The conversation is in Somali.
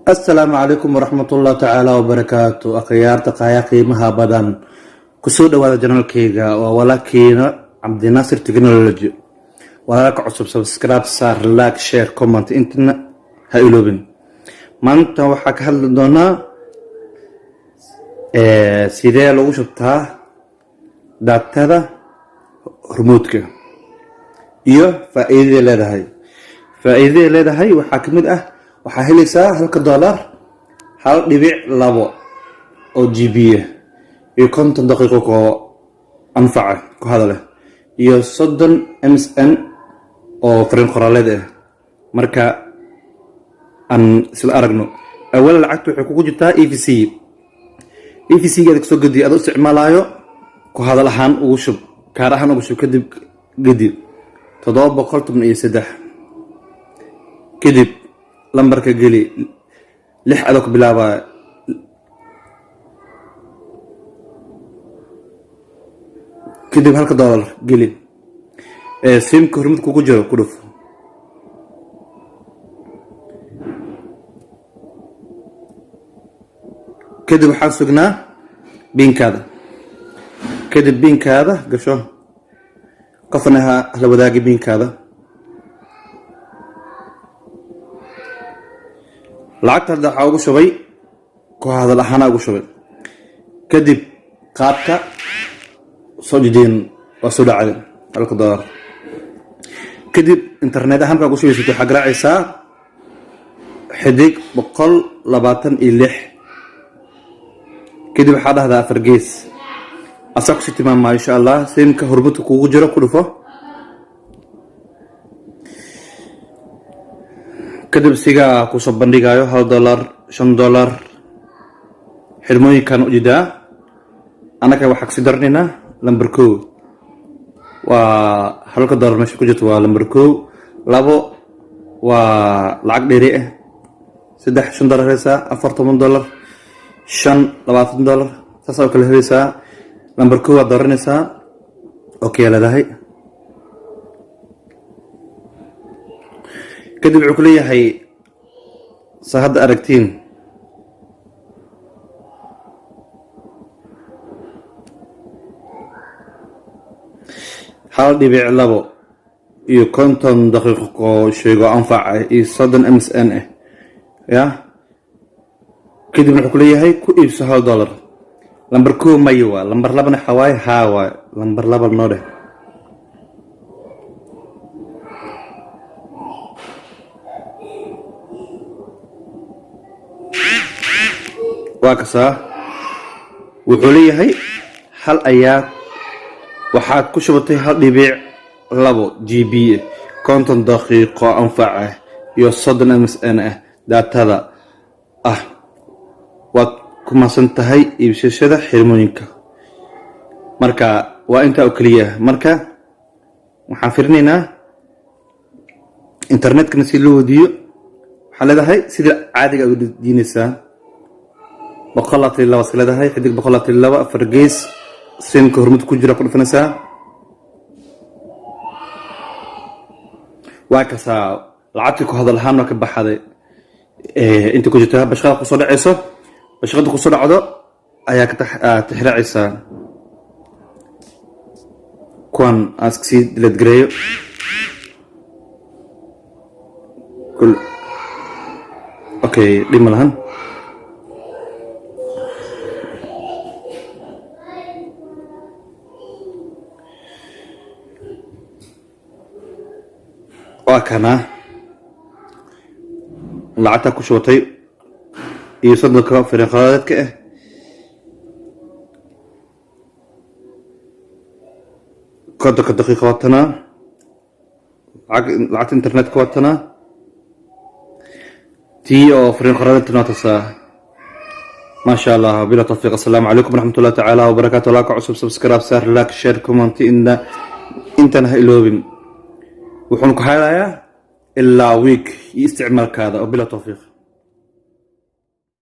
السلام عليكم ورحمة الله تعالى وبركاته. أخيارتا قايا قيمها بدن كسود وهذا جنرال كيغا ولكن عبد الناصر تكنولوجي ولك عصب سبسكرايب صار لايك شير كومنت انتنا هايلوبين ما انت وحك هل دونا سيدي لو شبتها داتادا رموتك iyo faa'iido leedahay waxa kamid ah waxa helaysaa $1 1.2 oo GB iyo 50 daqiiqo ko anfaca ku hadale iyo 30 MSN oo fariin qoraaleed ah marka aan sida aragno awal lacagtu waxay kugu jirtaa EVC gaad soo gadi adoo isticmaalayo ku hadal ahaan ugu shub kaar ahaan ugu shub kadib gadi 713 كدب لمبرك قلي لح أذوك بلابا كدب $1 قلي سيم كهرمت كوكو جرو كدف كدب حاسقنا بين كذا كدب بين كذا قشو قفناها أهل وذاقي بين كذا lacagta hadda waxa ugu shubay ku hadal ahaan ugu shubay kadib qaabka soo jideen waa soo dhacay $1 kadib internet ahaan ka ugu shubay sidoo xag raacaysa xidig 126 kadib waxa dhahdaa fargees asagu si timaam insha Allah siinka hormudka kugu jiro ku dhufo kadib siga ku soo bandhigayo $1 $5 xirmooyinkan u jidaa anaka waxa ka sidarnina lambar 2 waa $1 meesha ku jirto waa lambar 2 labo waa lacag dheeri ah $3 heesa $40 $20 taas oo kale heesa lambar 2 waa dooranaysa okay leedahay kadib wuxuu leeyahay saahada aragtiin $1.2 iyo 50 daqiiqo sheego anfaca iyo 30 MSN ya kadib wuxuu leeyahay ku iibso $1 lambar 2 mayo lambar 2 xawaay haawa lambar 2 noode واكسا وحوليهي هل ايات waxaad ku shubatay $1.2 GB konton daqiiqo anfaca iyo 30 MSN daatada waad ku maasantahay iibsashada xirmooyinka marka waa inta oo kaliya marka waxaan firinaynaa internetka si loo wadiyo waxa leedahay sida caadiga u diinaysaa بقلة الله وسلده هاي حديك بقلة الله فرجيس سين كهرمت كجرا كل فنسا واكسا لعبتك هذا الهام لك بحد انت كجتها بشغل قصور عيسى بشغل قصور عضو اياك تحرع عيسى كون اسكسي لتجري كل اوكي دي ملهن وكنا لعتها كشوتي يصدق في رقادتك قدك الدقيقة واتنا لعت انترنت كواتنا تي او في رقادتنا تسا ما شاء الله بلا توفيق. السلام عليكم ورحمة الله تعالى وبركاته. لاك عصب سبسكرايب سار لاك شير كومنت انت نهيلوبين وحنك حالايا إلا ويك يستعمل كذا وبلا توفيق.